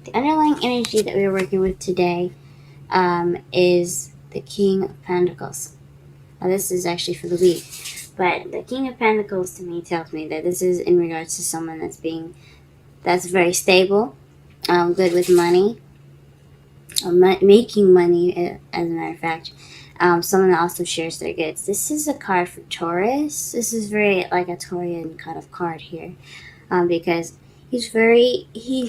The underlying energy that we're working with today is the King of Pentacles. Now, this is actually for the week, but the King of Pentacles to me tells me that this is in regards to someone that's very stable, good with money, making money, as a matter of fact. Someone that also shares their goods. This is a card for Taurus. This is very like a Taurian kind of card here, because he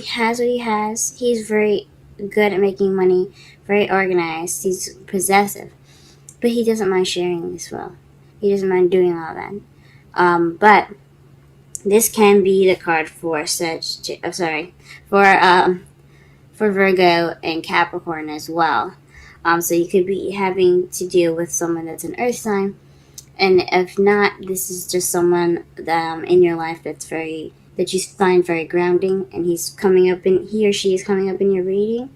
has what he has. He's very good at making money, very organized. He's possessive, but he doesn't mind sharing as well. He doesn't mind doing all that. But this can be the card for for Virgo and Capricorn as well. So you could be having to deal with someone that's an earth sign, and if not, this is just someone in your life that you find very grounding, and he or she is coming up in your reading.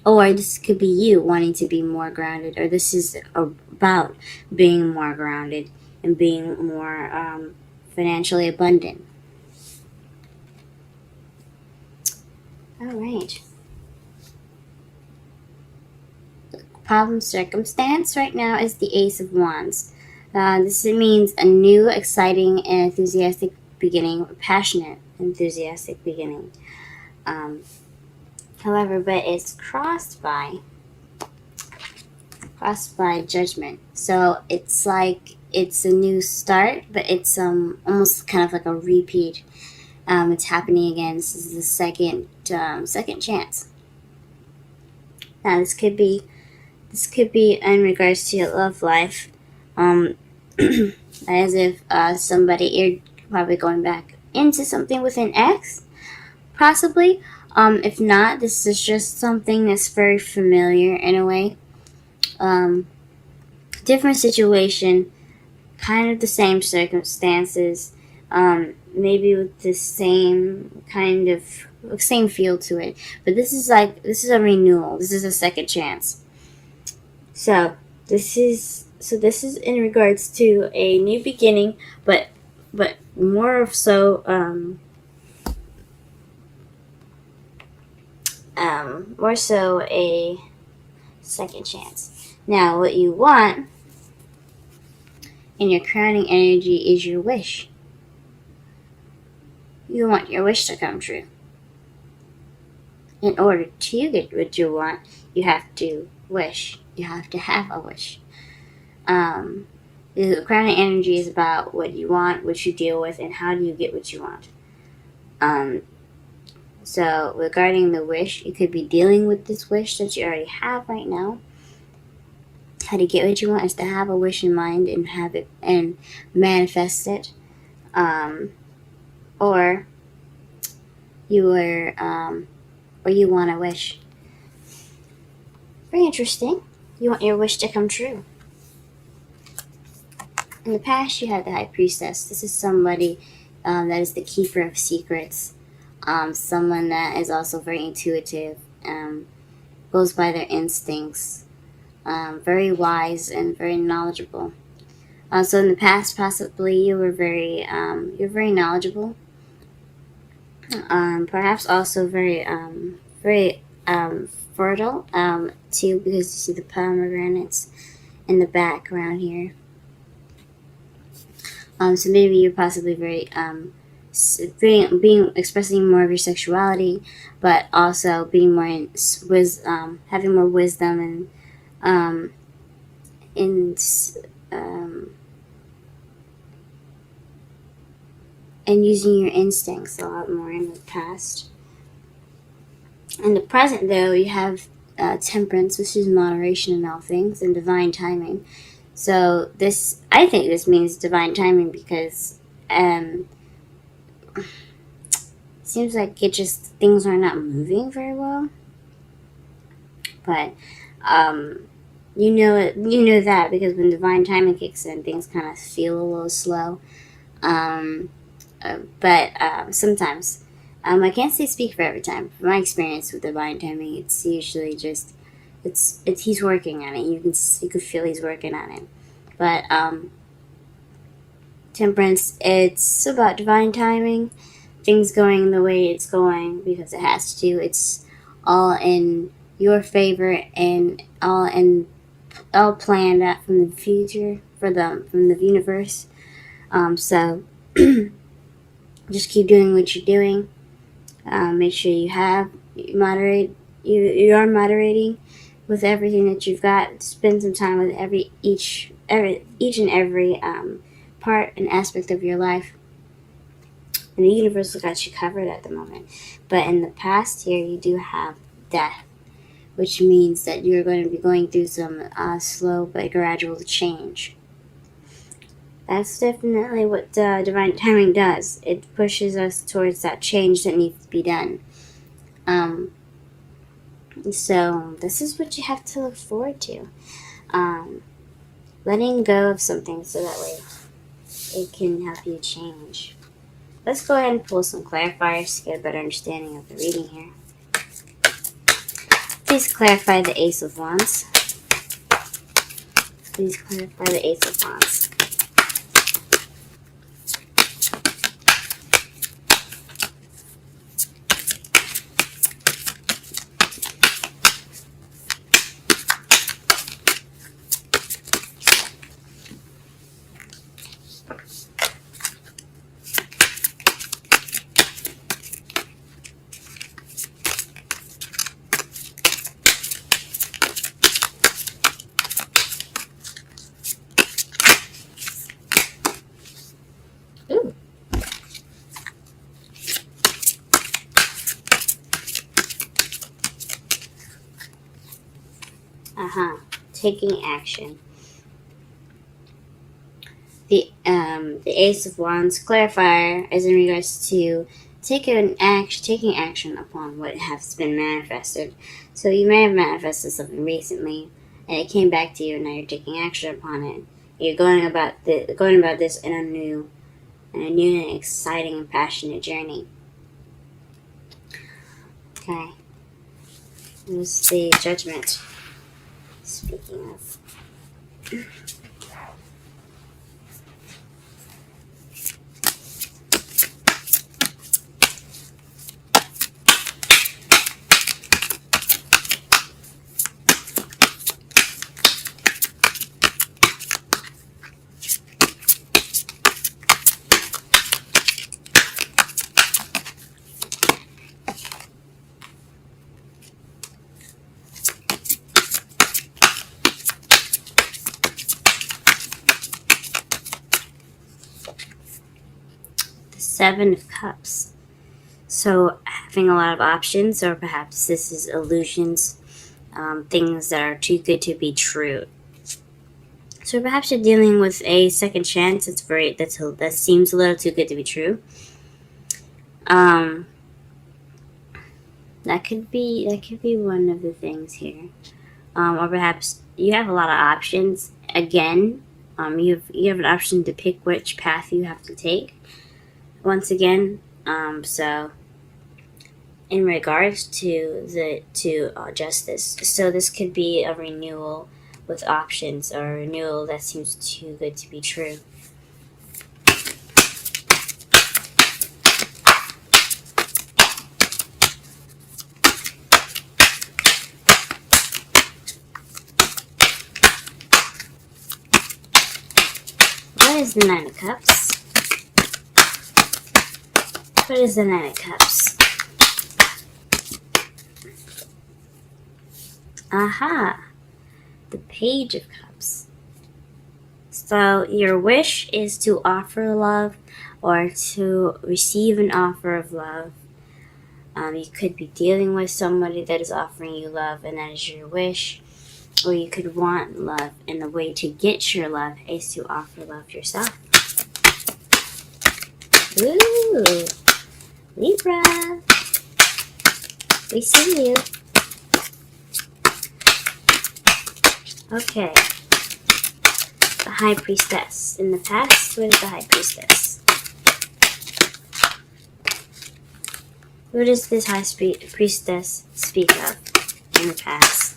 Or this could be you wanting to be more grounded, or this is about being more grounded and being more financially abundant. All right. Problem circumstance right now is the Ace of Wands. This means a new, exciting, and enthusiastic beginning, passionate, enthusiastic beginning. However, but it's crossed by judgment. So it's like it's a new start, but it's almost kind of like a repeat. It's happening again. This is the second chance. Now this could be in regards to your love life, as if you're probably going back into something with an ex, possibly. If not, this is just something that's very familiar in a way. Different situation, kind of the same circumstances, maybe with the same kind of same feel to it. But this is a renewal. This is a second chance. So this is in regards to a new beginning, but more so a second chance. Now, what you want in your crowning energy is your wish. You want your wish to come true. In order to get what you want, you have to wish. You have to have a wish. The crowning energy is about what you want, what you deal with, and how do you get what you want. So regarding the wish, you could be dealing with this wish that you already have right now. How to get what you want is to have a wish in mind and have it and manifest it. Or you want a wish. Very interesting. You want your wish to come true. In the past, you had the High Priestess. This is somebody that is the keeper of secrets. Someone that is also very intuitive, goes by their instincts, very wise and very knowledgeable. So in the past, possibly you're very knowledgeable. Perhaps also very fertile too, because you see the pomegranates in the background here. So maybe you're possibly very expressing more of your sexuality, but also being more having more wisdom and using your instincts a lot more in the past. In the present, though, you have temperance, which is moderation in all things, and divine timing. So I think this means divine timing because seems like things are not moving very well. But you know that because when divine timing kicks in, things kind of feel a little slow. But sometimes, I can't speak for every time. From my experience with divine timing, it's usually just he's working on it. You could feel he's working on it. But temperance, it's about divine timing. things going the way it's going because it has to. It's all in your favor and all planned out from the future from the universe. So just keep doing what you're doing. Make sure you are moderating with everything that you've got. Spend some time with each and every part and aspect of your life. And the universe has got you covered at the moment. But in the past here, you do have death, which means that you're going to be going through some slow but gradual change. That's definitely what divine timing does. It pushes us towards that change that needs to be done. So this is what you have to look forward to. Letting go of something so that way it can help you change. Let's go ahead and pull some clarifiers to get a better understanding of the reading here. Please clarify the Ace of Wands. Please clarify the Ace of Wands. Ooh. Taking action. The Ace of Wands clarifier is in regards to taking action upon what has been manifested. So you may have manifested something recently, and it came back to you, and now you're taking action upon it. You're going about this in a new and exciting and passionate journey. Okay. Here's the Judgment. Speaking of. Seven of Cups. So having a lot of options, or perhaps this is illusions, things that are too good to be true. So perhaps you're dealing with a second chance that seems a little too good to be true. That could be one of the things here. Or perhaps you have a lot of options. Again, you have an option to pick which path you have to take. Once again, so in regards to justice, so this could be a renewal with options, or a renewal that seems too good to be true. What is the Nine of Cups? What is the Nine of Cups? The Page of Cups. So your wish is to offer love or to receive an offer of love. You could be dealing with somebody that is offering you love, and that is your wish. Or you could want love, and the way to get your love is to offer love yourself. Ooh, Libra, we see you. Okay, the High Priestess. In the past, what is the High Priestess? What does this High Priestess speak of in the past?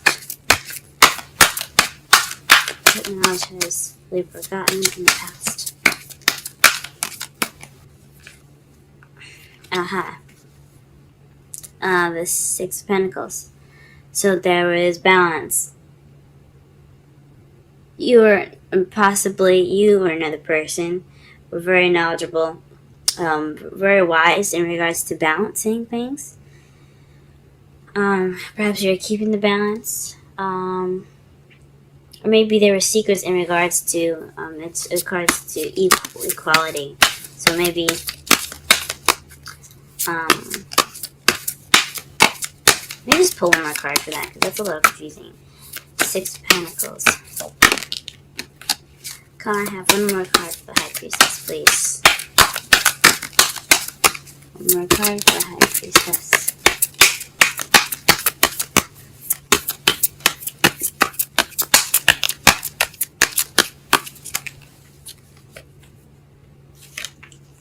What knowledge has Libra gotten in the past? The Six of Pentacles. So there is balance. Possibly you or another person were very knowledgeable, very wise in regards to balancing things. Perhaps you're keeping the balance. Or maybe there were secrets in regards to equality. So maybe maybe just pull one more card for that, because that's a little confusing. Six of Pentacles. Can I have one more card for the High Priestess, please? One more card for the High Priestess.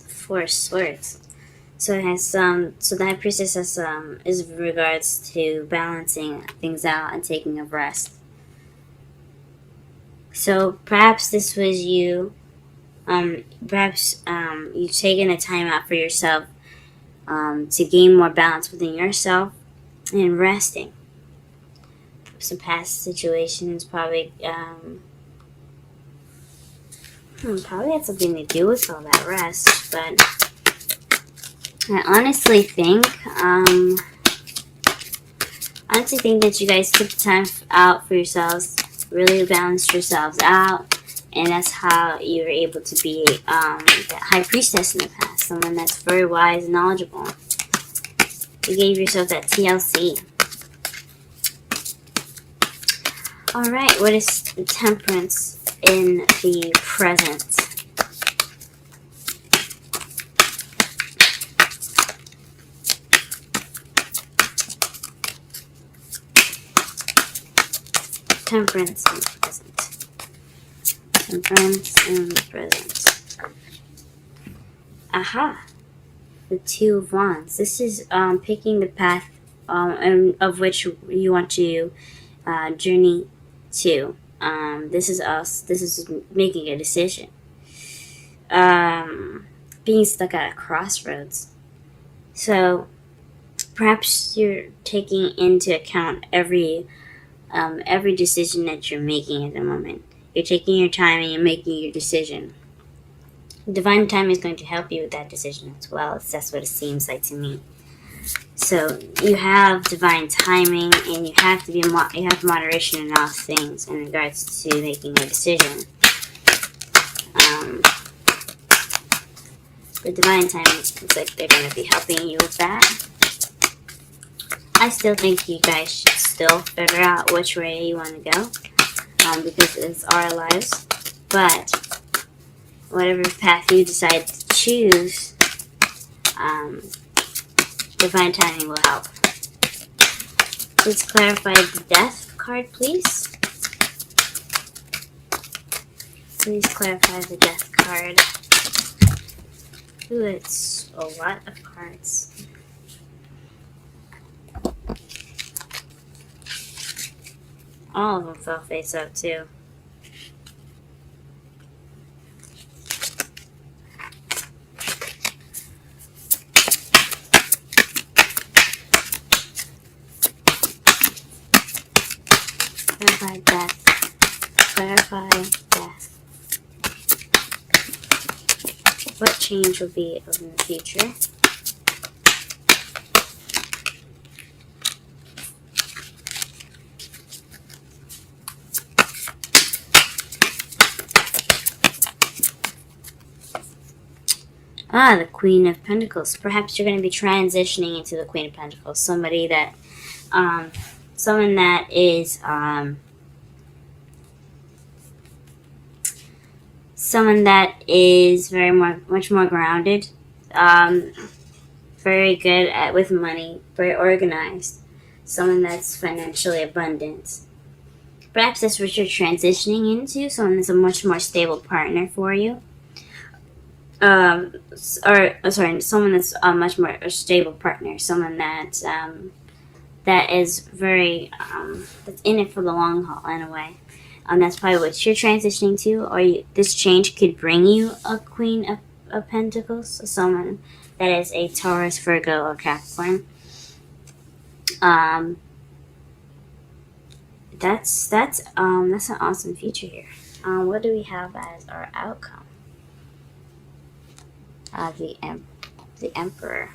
Four Swords. So it has so the High Priestess has is in regards to balancing things out and taking a rest. So perhaps this was you. Perhaps you've taken a time out for yourself to gain more balance within yourself and resting. Some past situations probably probably had something to do with all that rest, but I honestly think that you guys took time out for yourselves, really balanced yourselves out, and that's how you were able to be the High Priestess in the past, someone that's very wise and knowledgeable. You gave yourself that TLC. Alright, what is the Temperance in the present? Temperance in the present. Temperance in the present. Aha! The Two of Wands. This is picking the path of which you want to journey to. This is us. This is making a decision. Being stuck at a crossroads. So perhaps you're taking into account every decision that you're making at the moment. You're taking your time and you're making your decision. Divine timing is going to help you with that decision as well. That's what it seems like to me. So you have divine timing, and you have to you have moderation in all things in regards to making a decision. But divine timing, it's like they're going to be helping you with that. I still think you guys should still figure out which way you want to go, because it's our lives. But whatever path you decide to choose, divine timing will help. Please clarify the Death card, please. Please clarify the Death card. Ooh, it's a lot of cards. All of them fell face up, too. Clarify death. Clarify death. What change will be in the future? The Queen of Pentacles. Perhaps you're going to be transitioning into the Queen of Pentacles. Somebody that, someone that is, much more grounded, very good with money, very organized, someone that's financially abundant. Perhaps that's what you're transitioning into, someone that's a much more stable partner for you. Someone that's a much more stable partner, someone that that is very that's in it for the long haul in a way. That's probably what you're transitioning to, or this change could bring you a Queen of Pentacles, someone that is a Taurus, Virgo, or Capricorn. That's an awesome future here. What do we have as our outcome? The Emperor.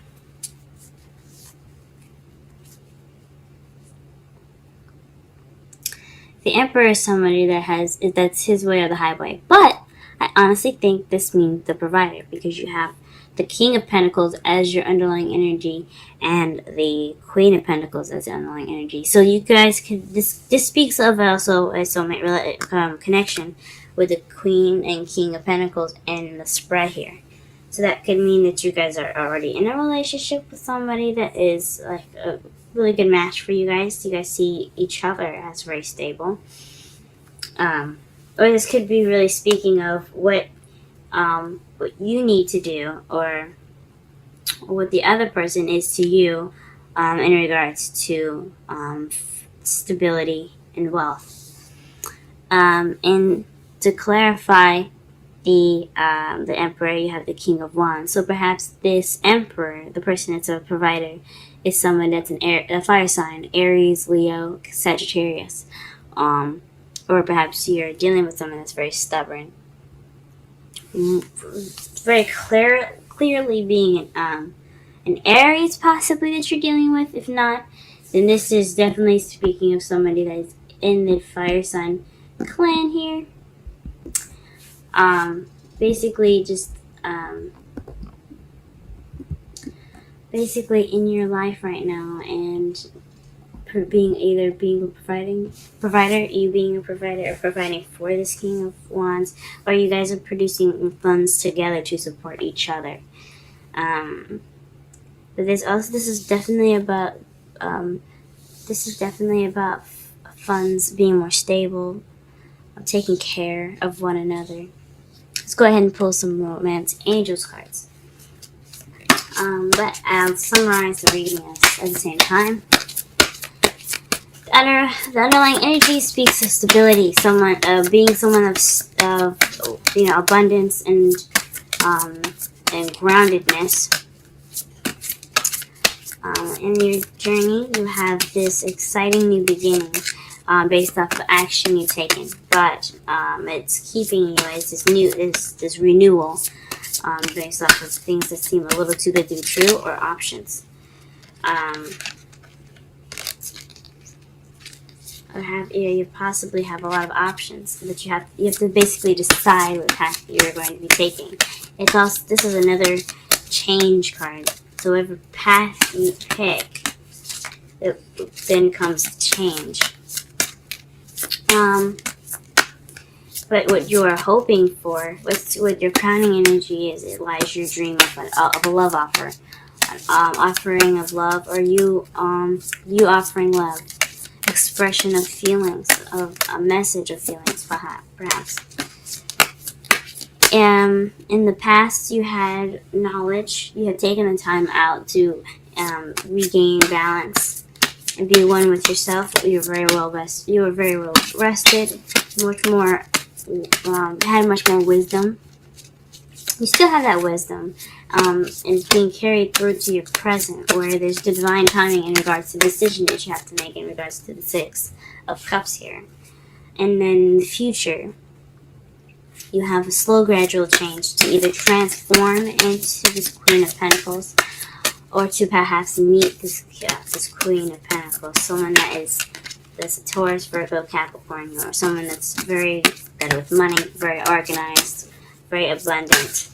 The Emperor is somebody that's his way or the highway. But I honestly think this means the provider, because you have the King of Pentacles as your underlying energy and the Queen of Pentacles as the underlying energy. So you guys can, this speaks of also a soulmate connection with the Queen and King of Pentacles and the spread here. So that could mean that you guys are already in a relationship with somebody that is like a really good match for you guys. You guys see each other as very stable. Or this could be really speaking of what you need to do, or what the other person is to you in regards to stability and wealth. And to clarify the Emperor, you have the King of Wands. So perhaps this Emperor, the person that's a provider, is someone that's a fire sign, Aries, Leo, Sagittarius. Or perhaps you're dealing with someone that's very stubborn. Very clearly being an Aries possibly that you're dealing with. If not, then this is definitely speaking of somebody that is in the fire sign clan here. Basically just basically in your life right now, and being a provider, you being a provider or providing for this King of Wands, or you guys are producing funds together to support each other. But this is definitely about funds being more stable, taking care of one another. Let's go ahead and pull some Romance Angels cards. But I'll summarize the reading at the same time. The underlying energy speaks of stability, being someone of abundance and groundedness. In your journey, you have this exciting new beginning based off the action you've taken, but it's keeping you as this renewal based off of things that seem a little too good to be true, or options. You possibly have a lot of options that you have to basically decide what path you're going to be taking. This is another change card. So whatever path you pick, it then comes change. But what you are hoping for, what your crowning energy is, it lies your dream of a love offer, an offering of love, or you offering love, expression of feelings, of a message of feelings, perhaps. In the past, you had knowledge. You had taken the time out to regain balance and be one with yourself. You were very well rested. You were very well rested. Much more, had much more wisdom. You still have that wisdom, and being carried through to your present, where there's divine timing in regards to the decision that you have to make in regards to the Six of Cups here. And then in the future, you have a slow, gradual change to either transform into this Queen of Pentacles, or to perhaps meet this Queen of Pentacles, someone that's a Taurus, Virgo, Capricorn, or someone that's very better with money, very organized, very abundant,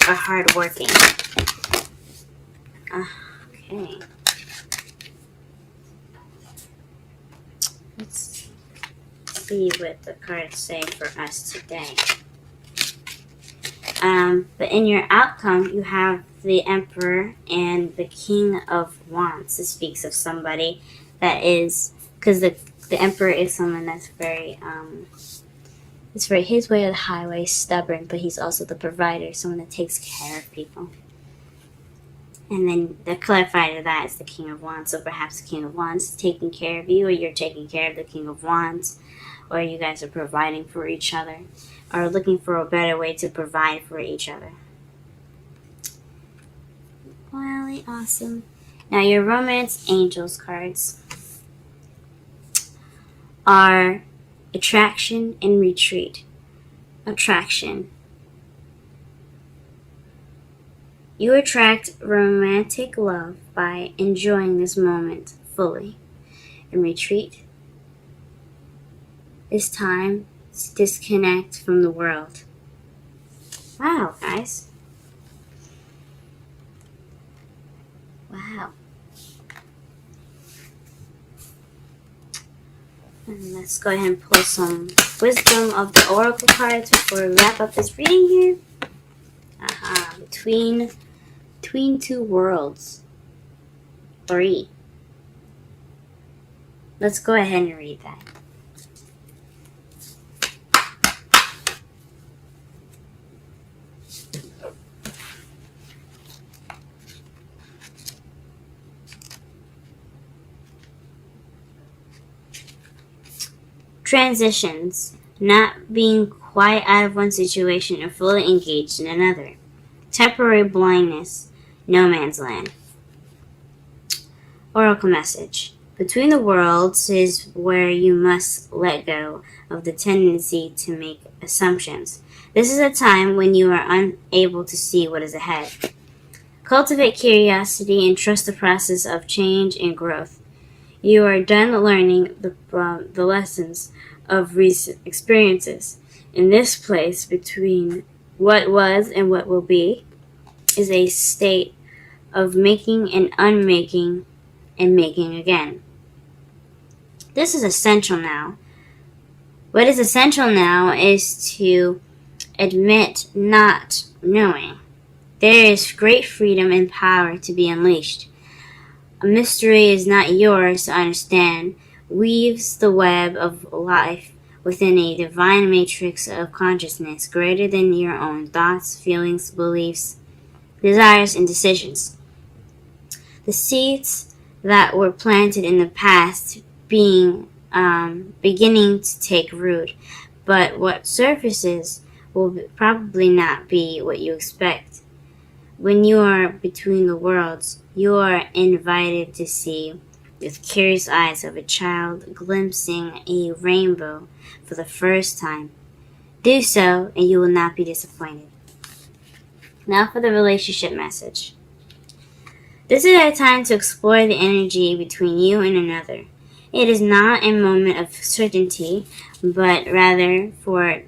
or hardworking. Okay. Let's see what the cards say for us today. But in your outcome, you have the Emperor and the King of Wands. This speaks of somebody that is, because the Emperor is someone that's very, it's very his way or the highway, stubborn, but he's also the provider, someone that takes care of people. And then the clarifier to that is the King of Wands. So perhaps the King of Wands is taking care of you, or you're taking care of the King of Wands, or you guys are providing for each other, or looking for a better way to provide for each other. Really awesome. Now your romance angels cards are attraction and retreat. Attraction. You attract romantic love by enjoying this moment fully. And retreat is time to disconnect from the world. Wow, guys. Wow. And let's go ahead and pull some wisdom of the oracle cards before we wrap up this reading here. Between two worlds. 3. Let's go ahead and read that. Transitions. Not being quite out of one situation and fully engaged in another. Temporary blindness. No man's land. Oracle message. Between the worlds is where you must let go of the tendency to make assumptions. This is a time when you are unable to see what is ahead. Cultivate curiosity and trust the process of change and growth. You are done learning the lessons of recent experiences. In this place between what was and what will be is a state of making and unmaking and making again. This is essential now. What is essential now is to admit not knowing. There is great freedom and power to be unleashed. A mystery is not yours to understand, weaves the web of life within a divine matrix of consciousness greater than your own thoughts, feelings, beliefs, desires, and decisions. The seeds that were planted in the past beginning to take root, but what surfaces will probably not be what you expect. When you are between the worlds, you are invited to see with curious eyes of a child glimpsing a rainbow for the first time. Do so, and you will not be disappointed. Now for the relationship message. This is a time to explore the energy between you and another. It is not a moment of certainty, but rather for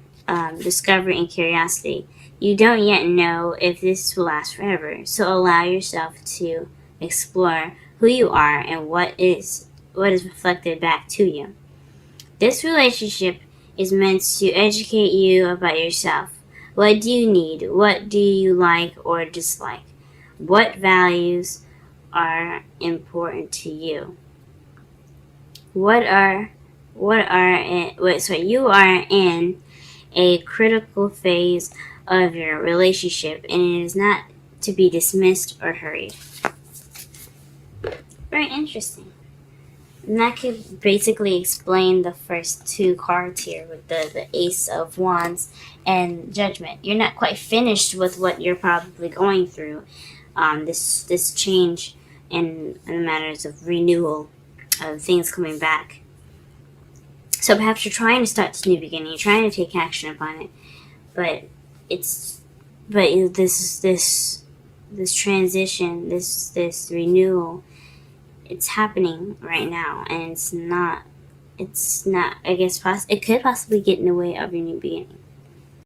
discovery and curiosity. You don't yet know if this will last forever, so allow yourself to explore who you are and what is reflected back to you. This relationship is meant to educate you about yourself. What do you need? What do you like or dislike? What values are important to you? You are in a critical phase of your relationship, and it is not to be dismissed or hurried. Very interesting. And that could basically explain the first 2 cards here with the Ace of Wands and Judgment. You're not quite finished with what you're probably going through. This change in the matters of renewal, of things coming back. So perhaps you're trying to start this new beginning. You're trying to take action upon it, but this transition, this renewal, it's happening right now, and it's not. I guess it could possibly get in the way of your new beginning.